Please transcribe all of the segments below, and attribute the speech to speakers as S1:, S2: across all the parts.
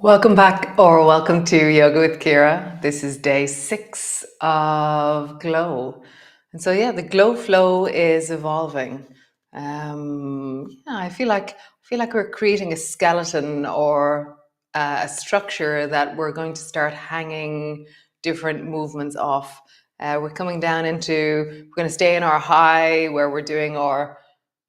S1: Welcome back, or welcome to Yoga with Ciara. This is day 6 of Glow. And so, yeah, the glow flow is evolving. I feel like we're creating a skeleton or a structure that we're going to start hanging different movements off. We're coming down into, we're going to stay in our high where we're doing our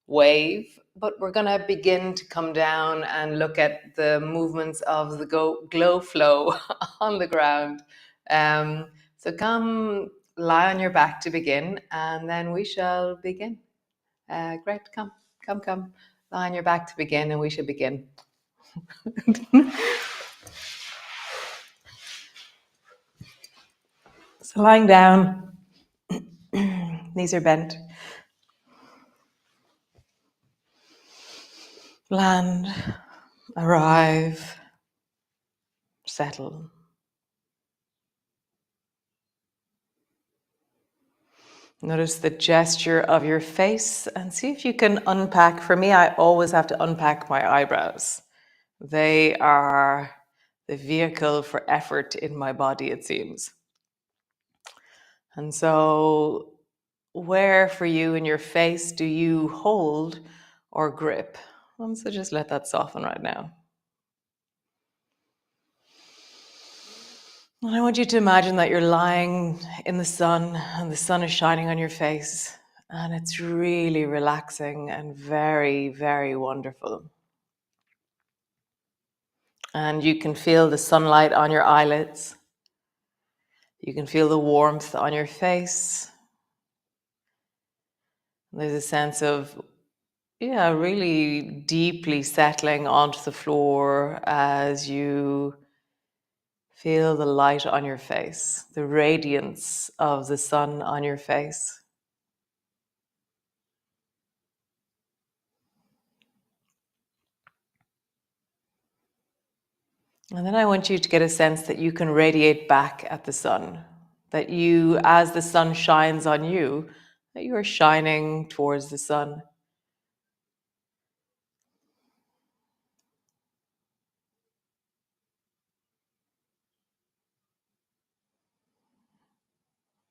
S1: wave, but we're going to begin to come down and look at the movements of the glow flow on the ground. So come lie on your back to begin, and then we shall begin. Great, come, lie on your back to begin, and we shall begin. So lying down, knees are bent. Land, arrive, settle. Notice the gesture of your face and see if you can unpack. For me, I always have to unpack my eyebrows. They are the vehicle for effort in my body, it seems. And so, where for you in your face do you hold or grip? And so just let that soften right now. And I want you to imagine that you're lying in the sun and the sun is shining on your face. And it's really relaxing and very, very wonderful. And you can feel the sunlight on your eyelids. You can feel the warmth on your face. There's a sense of, really deeply settling onto the floor as you feel the light on your face, the radiance of the sun on your face. And then I want you to get a sense that you can radiate back at the sun, that you, as the sun shines on you, that you are shining towards the sun.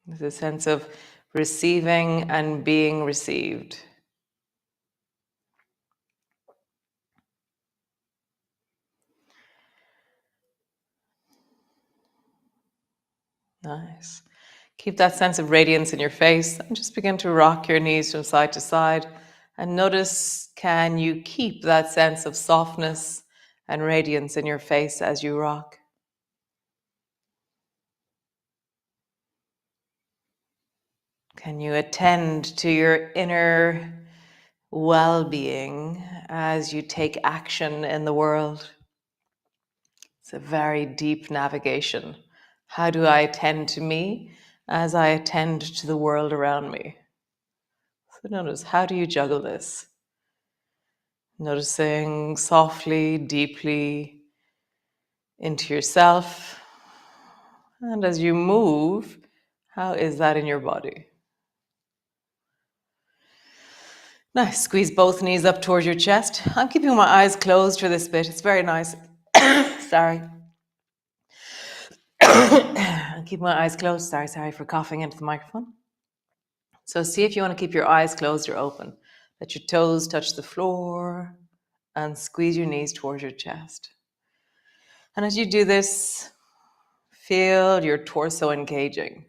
S1: There's a sense of receiving and being received. Nice. Keep that sense of radiance in your face and just begin to rock your knees from side to side. And notice, can you keep that sense of softness and radiance in your face as you rock? Can you attend to your inner well-being as you take action in the world? It's a very deep navigation. How do I attend to me as I attend to the world around me? So notice, how do you juggle this? Noticing softly, deeply into yourself. And as you move, how is that in your body? Nice. Squeeze both knees up towards your chest. I'm keeping my eyes closed for this bit. It's very nice. Sorry. I'll keep my eyes closed. Sorry for coughing into the microphone. So see if you want to keep your eyes closed or open. Let your toes touch the floor and squeeze your knees towards your chest. And as you do this, feel your torso engaging.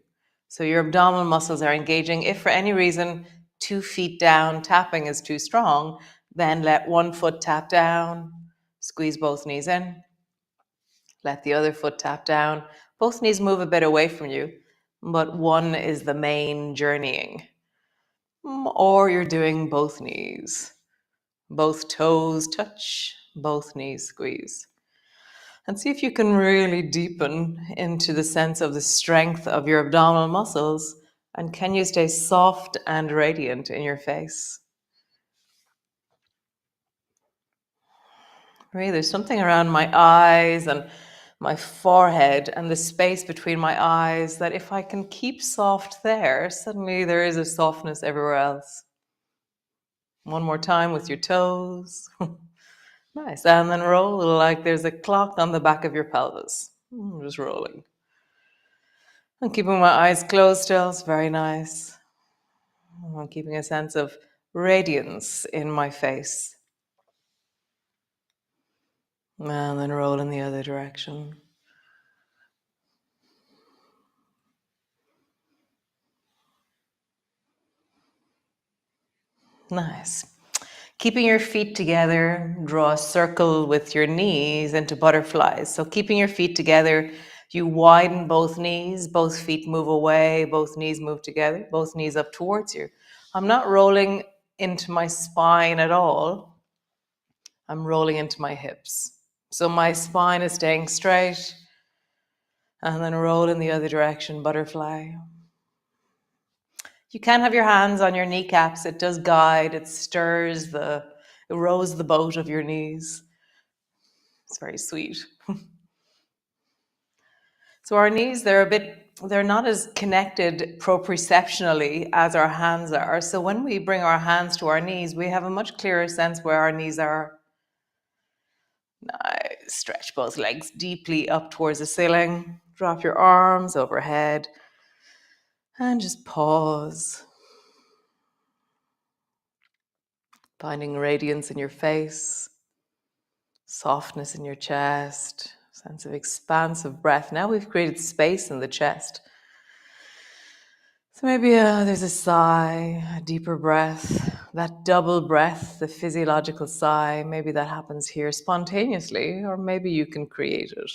S1: So your abdominal muscles are engaging. If for any reason 2 feet down tapping is too strong, then let one foot tap down, squeeze both knees in. Let the other foot tap down. Both knees move a bit away from you, but one is the main journeying. Or you're doing both knees. Both toes touch, both knees squeeze. And see if you can really deepen into the sense of the strength of your abdominal muscles. And can you stay soft and radiant in your face? Really, there's something around my eyes and my forehead and the space between my eyes that if I can keep soft there, suddenly there is a softness everywhere else. One more time with your toes. Nice. And then roll like there's a clock on the back of your pelvis. Just rolling. I'm keeping my eyes closed still. It's very nice. I'm keeping a sense of radiance in my face. And then roll in the other direction. Nice. Keeping your feet together, draw a circle with your knees into butterflies. So keeping your feet together, you widen both feet move away, both knees move together, both knees up towards you. I'm not rolling into my spine at all. I'm rolling into my hips. So my spine is staying straight, and then roll in the other direction, butterfly. You can have your hands on your kneecaps. It does guide, it rows the boat of your knees. It's very sweet. So our knees, they're not as connected proprioceptionally as our hands are. So when we bring our hands to our knees, we have a much clearer sense where our knees are. Nice. Stretch both legs deeply up towards the ceiling. Drop your arms overhead and just pause. Finding radiance in your face, softness in your chest, sense of expansive breath. Now we've created space in the chest. So maybe there's a sigh, a deeper breath, that double breath, the physiological sigh. Maybe that happens here spontaneously, or maybe you can create it.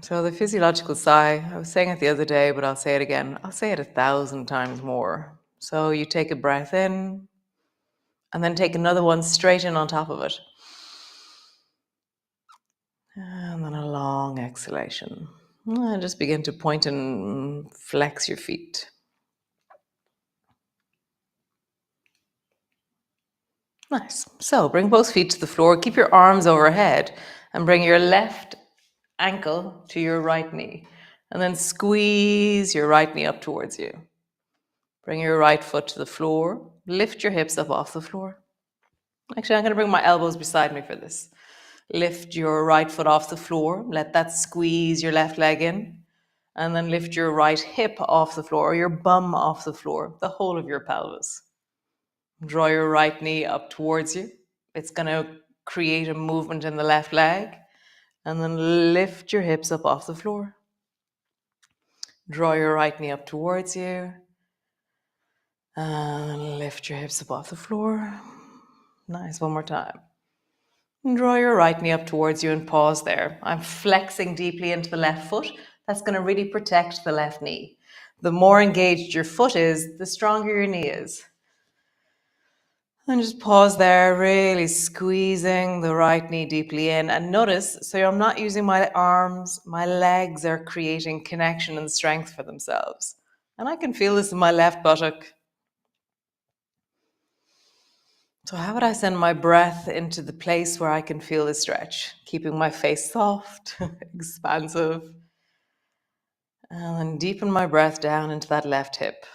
S1: So the physiological sigh, I was saying it the other day, but I'll say it again. I'll say it 1,000 times more. So you take a breath in, and then take another one straight in on top of it. And then a long exhalation. And just begin to point and flex your feet. Nice. So bring both feet to the floor. Keep your arms overhead and bring your left ankle to your right knee. And then squeeze your right knee up towards you. Bring your right foot to the floor. Lift your hips up off the floor. Actually, I'm going to bring my elbows beside me for this. Lift your right foot off the floor. Let that squeeze your left leg in. And then lift your right hip off the floor, or your bum off the floor, the whole of your pelvis. Draw your right knee up towards you. It's going to create a movement in the left leg. And then lift your hips up off the floor. Draw your right knee up towards you. And lift your hips up off the floor. Nice. One more time. And draw your right knee up towards you and pause there. I'm flexing deeply into the left foot. That's going to really protect the left knee. The more engaged your foot is, the stronger your knee is. And just pause there, really squeezing the right knee deeply in. And notice, so I'm not using my arms, my legs are creating connection and strength for themselves. And I can feel this in my left buttock. So how would I send my breath into the place where I can feel the stretch? Keeping my face soft, expansive. And then deepen my breath down into that left hip.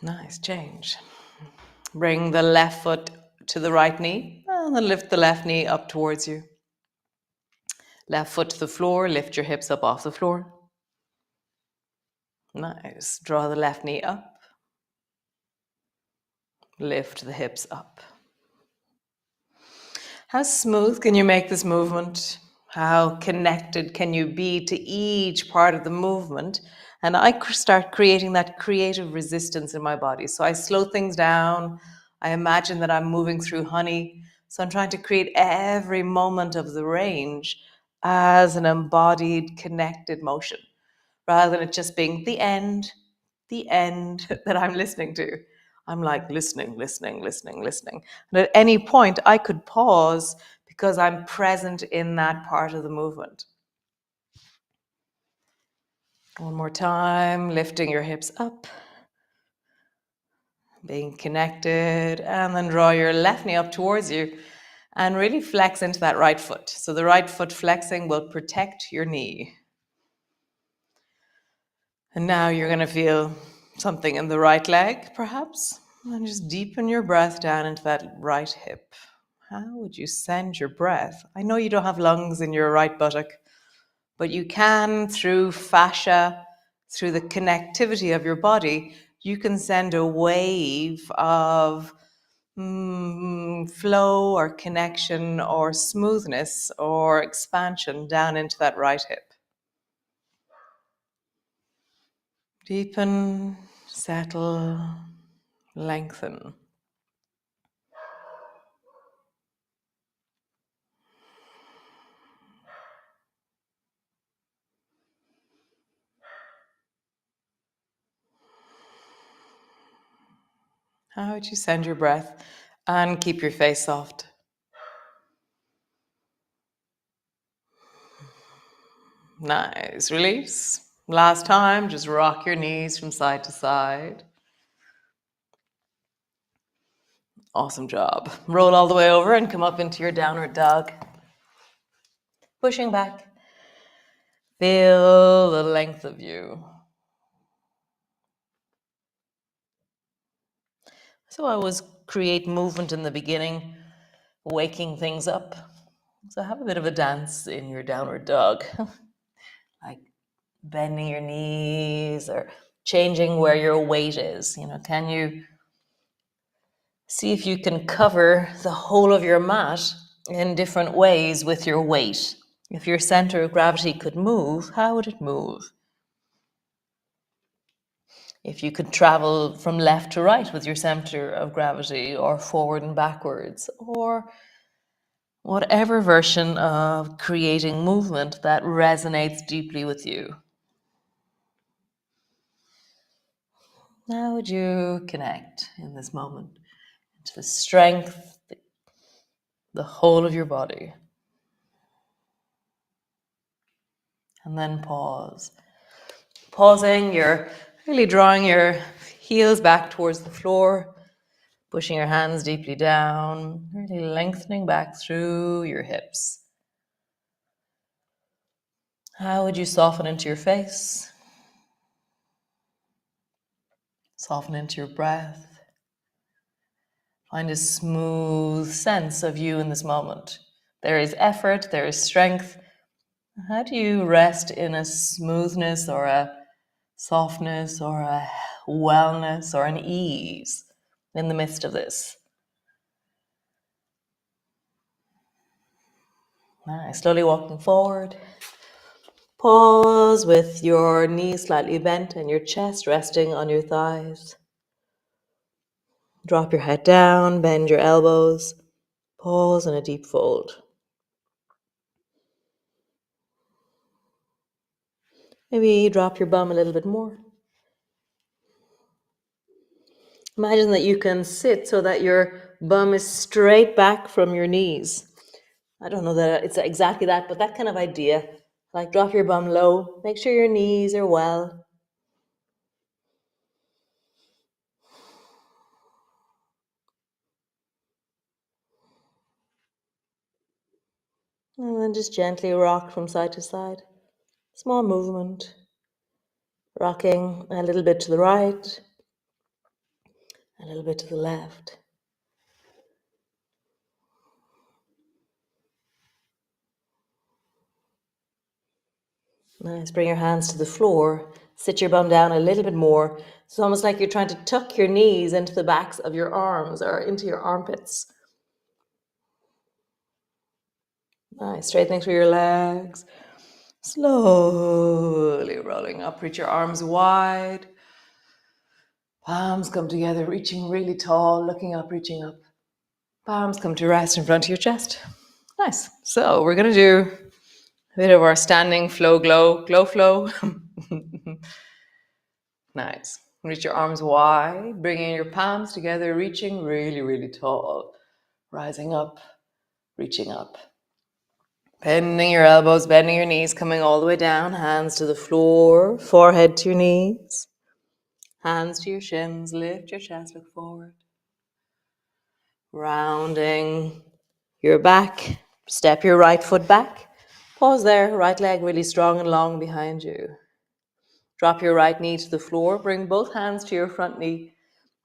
S1: Nice change. Bring the left foot to the right knee and then lift the left knee up towards you. Left foot to the floor, lift your hips up off the floor. Nice. Draw the left knee up. Lift the hips up. How smooth can you make this movement? How connected can you be to each part of the movement? And I start creating that creative resistance in my body. So I slow things down. I imagine that I'm moving through honey. So I'm trying to create every moment of the range as an embodied, connected motion, rather than it just being the end that I'm listening to. I'm like listening, listening, listening, listening. And at any point, I could pause because I'm present in that part of the movement. One more time, lifting your hips up, being connected, and then draw your left knee up towards you and really flex into that right foot. So the right foot flexing will protect your knee. And now you're going to feel something in the right leg, perhaps, and just deepen your breath down into that right hip. How would you send your breath? I know you don't have lungs in your right buttock, but you can, through fascia, through the connectivity of your body, you can send a wave of flow or connection or smoothness or expansion down into that right hip. Deepen, settle, lengthen. How would you send your breath and keep your face soft? Nice. Release. Last time, just rock your knees from side to side. Awesome job. Roll all the way over and come up into your downward dog. Pushing back. Feel the length of you. So I always create movement in the beginning, waking things up. So have a bit of a dance in your downward dog. Like bending your knees or changing where your weight is. Can you see if you can cover the whole of your mat in different ways with your weight? If your center of gravity could move, how would it move? If you could travel from left to right with your center of gravity, or forward and backwards, or whatever version of creating movement that resonates deeply with you. How would you connect in this moment to the strength, the whole of your body? And then pause. Pausing, you're really drawing your heels back towards the floor, pushing your hands deeply down, really lengthening back through your hips. How would you soften into your face? Soften into your breath. Find a smooth sense of you in this moment. There is effort, there is strength. How do you rest in a smoothness or a softness or a wellness or an ease in the midst of this? Nice. Slowly walking forward. Pause with your knees slightly bent and your chest resting on your thighs. Drop your head down, bend your elbows. Pause in a deep fold. Maybe drop your bum a little bit more. Imagine that you can sit so that your bum is straight back from your knees. I don't know that it's exactly that, but that kind of idea. Like drop your bum low, make sure your knees are well. And then just gently rock from side to side. Small movement. Rocking a little bit to the right, a little bit to the left. Nice. Bring your hands to the floor. Sit your bum down a little bit more. It's almost like you're trying to tuck your knees into the backs of your arms or into your armpits. Nice. Straightening through your legs. Slowly rolling up. Reach your arms wide. Palms come together, reaching really tall, looking up, reaching up. Palms come to rest in front of your chest. Nice. So we're going to do a bit of our standing flow, glow flow. Nice. Reach your arms wide, bringing your palms together, reaching really, really tall. Rising up, reaching up. Bending your elbows, bending your knees, coming all the way down. Hands to the floor, forehead to your knees. Hands to your shins, lift your chest, look forward. Rounding your back, step your right foot back. Pause there, right leg really strong and long behind you. Drop your right knee to the floor, bring both hands to your front knee.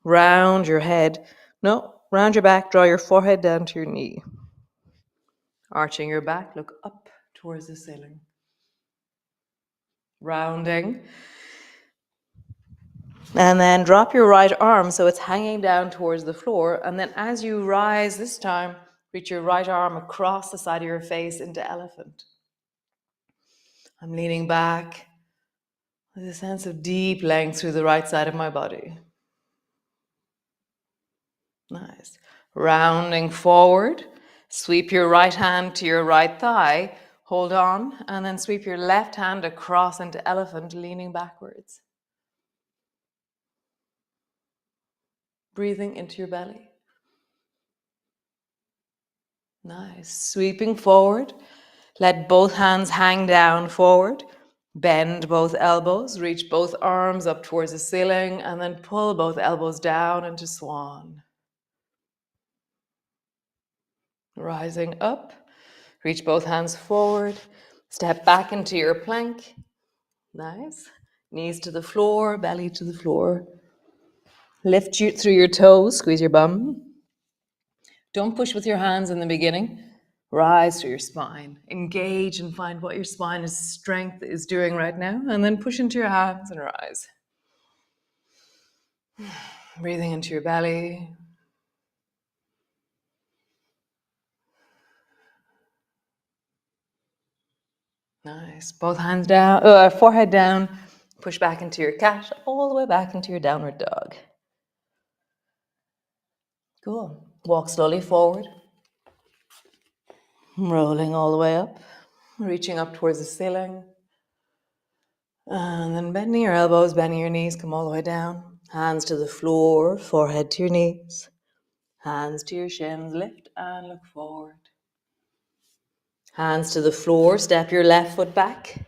S1: Round your head. No, round your back, draw your forehead down to your knee. Arching your back, look up towards the ceiling. Rounding. And then drop your right arm so it's hanging down towards the floor. And then as you rise this time, reach your right arm across the side of your face into elephant. I'm leaning back with a sense of deep length through the right side of my body. Nice. Rounding forward, sweep your right hand to your right thigh, hold on, and then sweep your left hand across into elephant, leaning backwards. Breathing into your belly. Nice. Sweeping forward, let both hands hang down forward, bend both elbows, reach both arms up towards the ceiling, and then pull both elbows down into swan. Rising up, reach both hands forward, step back into your plank. Nice. Knees to the floor, belly to the floor. Lift you through your toes, squeeze your bum. Don't push with your hands in the beginning. Rise through your spine. Engage and find what your spine's strength is doing right now, and then push into your hands and rise. Breathing into your belly. Nice. Both hands down, forehead down. Push back into your cat, all the way back into your downward dog. Cool. Walk slowly forward. Rolling all the way up. Reaching up towards the ceiling. And then bending your elbows, bending your knees, come all the way down. Hands to the floor, forehead to your knees. Hands to your shins, lift and look forward. Hands to the floor, step your left foot back.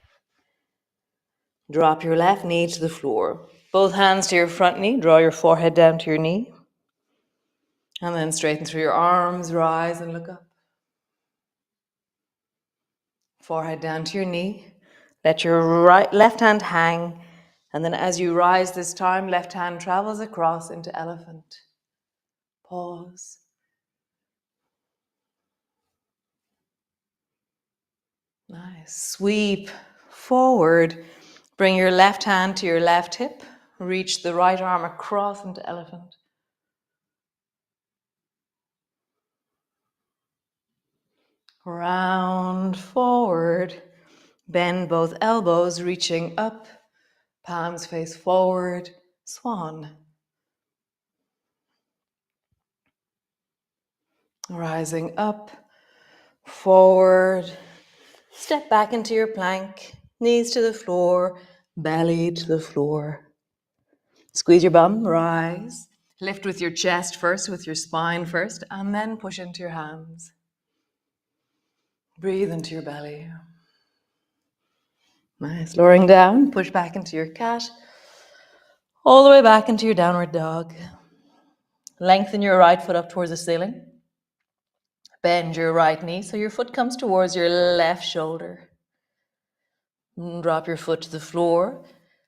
S1: Drop your left knee to the floor. Both hands to your front knee, draw your forehead down to your knee. And then straighten through your arms, rise and look up. Forehead down to your knee. Let your left hand hang. And then as you rise this time, left hand travels across into elephant. Pause. Nice. Sweep forward. Bring your left hand to your left hip. Reach the right arm across into elephant. Round forward. Bend both elbows, reaching up. Palms face forward. Swan. Rising up. Forward. Step back into your plank. Knees to the floor. Belly to the floor. Squeeze your bum. Rise. Lift with your chest first, with your spine first, and then push into your hands. Breathe into your belly. Nice. Lowering down, push back into your cat. All the way back into your downward dog. Lengthen your right foot up towards the ceiling. Bend your right knee so your foot comes towards your left shoulder. Drop your foot to the floor.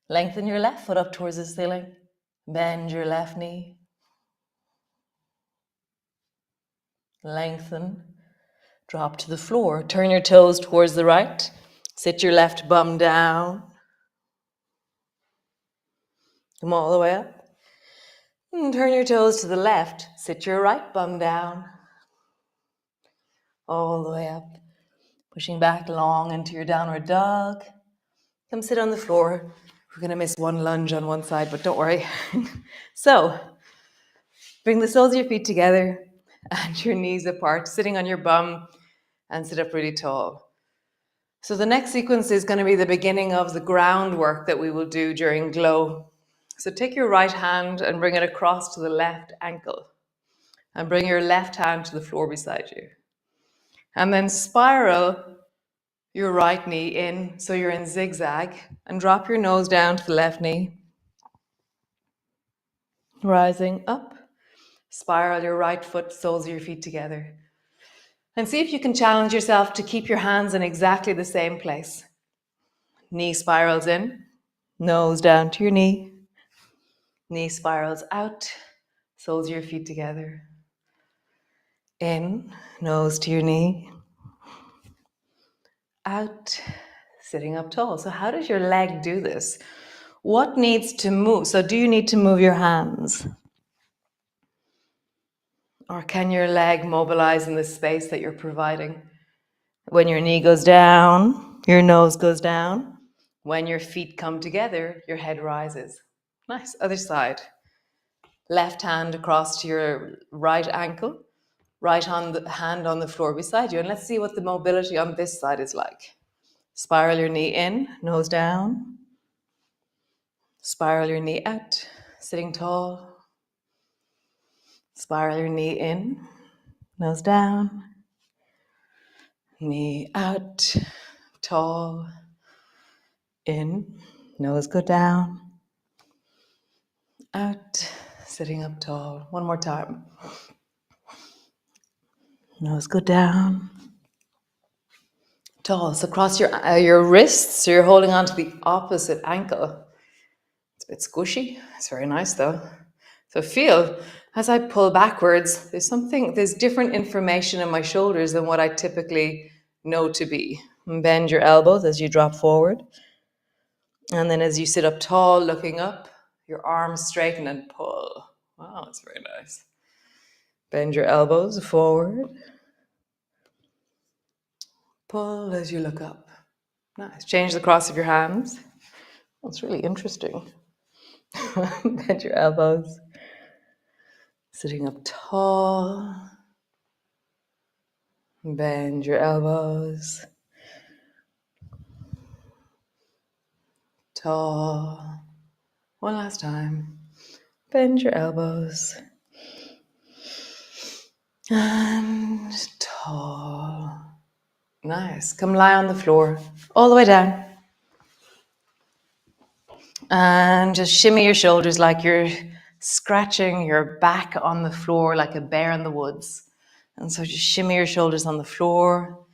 S1: Lengthen your left foot up towards the ceiling. Bend your left knee. Lengthen. Drop to the floor. Turn your toes towards the right. Sit your left bum down. Come all the way up. And turn your toes to the left. Sit your right bum down. All the way up. Pushing back long into your downward dog. Come sit on the floor. We're going to miss one lunge on one side, but don't worry. So, bring the soles of your feet together and your knees apart, sitting on your bum, and sit up really tall. So the next sequence is going to be the beginning of the groundwork that we will do during glow. So take your right hand and bring it across to the left ankle. And bring your left hand to the floor beside you. And then spiral your right knee in, so you're in zigzag, and drop your nose down to the left knee. Rising up, spiral your right foot, soles of your feet together. And see if you can challenge yourself to keep your hands in exactly the same place. Knee spirals in, nose down to your knee. Knee spirals out, soles of your feet together. In, nose to your knee. Out, sitting up tall. So how does your leg do this? What needs to move? So do you need to move your hands? Or can your leg mobilize in the space that you're providing? When your knee goes down, your nose goes down. When your feet come together, your head rises. Nice. Other side. Left hand across to your right ankle. Right hand on the floor beside you. And let's see what the mobility on this side is like. Spiral your knee in, nose down. Spiral your knee out, sitting tall. Spiral your knee in, nose down. Knee out, tall. In, nose go down. Out, sitting up tall. One more time. Nose go down. Tall. So cross your wrists, so you're holding on to the opposite ankle. It's a bit squishy. It's very nice though. So feel, as I pull backwards, there's different information in my shoulders than what I typically know to be. Bend your elbows as you drop forward. And then as you sit up tall, looking up, your arms straighten and pull. Wow, that's very nice. Bend your elbows forward. Pull as you look up. Nice. Change the cross of your hands. That's really interesting. Bend your elbows. Sitting up tall. Bend your elbows. Tall. One last time. Bend your elbows. And tall. Nice. Come lie on the floor. All the way down. And just shimmy your shoulders like you're scratching your back on the floor like a bear in the woods. And so just shimmy your shoulders on the floor.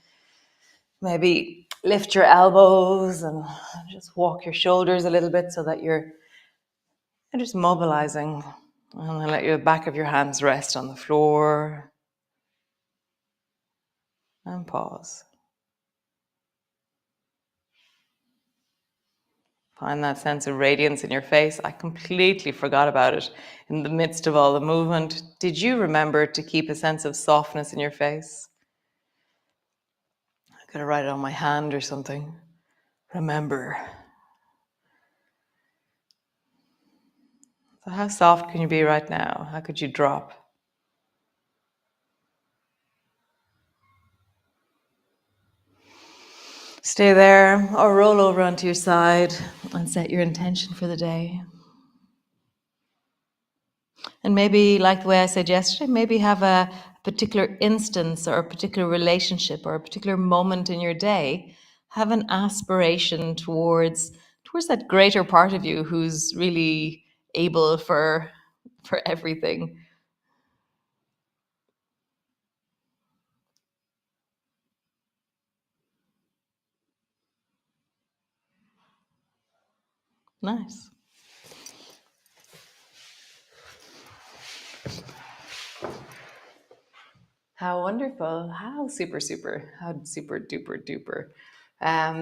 S1: Maybe lift your elbows and just walk your shoulders a little bit so that you're just mobilizing. And then let your back of your hands rest on the floor. And pause. Find that sense of radiance in your face. I completely forgot about it in the midst of all the movement. Did you remember to keep a sense of softness in your face? I gotta write it on my hand or something. Remember. So how soft can you be right now? How could you drop? Stay there or roll over onto your side and set your intention for the day. And maybe, like the way I said yesterday, maybe have a particular instance or a particular relationship or a particular moment in your day. Have an aspiration towards that greater part of you who's really able for everything. Nice. How wonderful. How super, super. How super duper duper.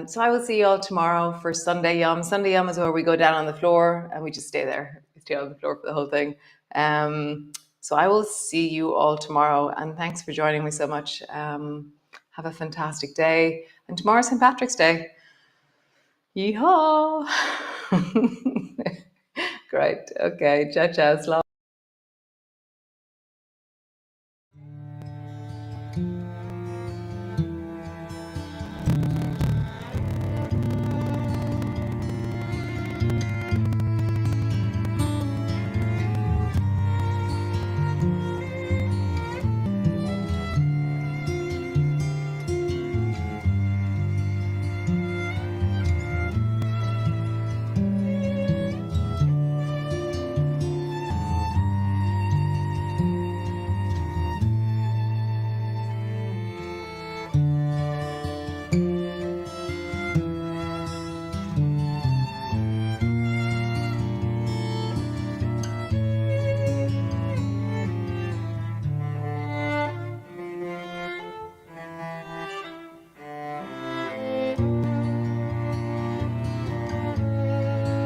S1: So I will see you all tomorrow for Sunday Yum. Sunday Yum is where we go down on the floor and we just stay there. We stay on the floor for the whole thing. So I will see you all tomorrow. And thanks for joining me so much. Have a fantastic day. And tomorrow's St. Patrick's Day. Yeehaw! Great. Okay. Ciao, ciao.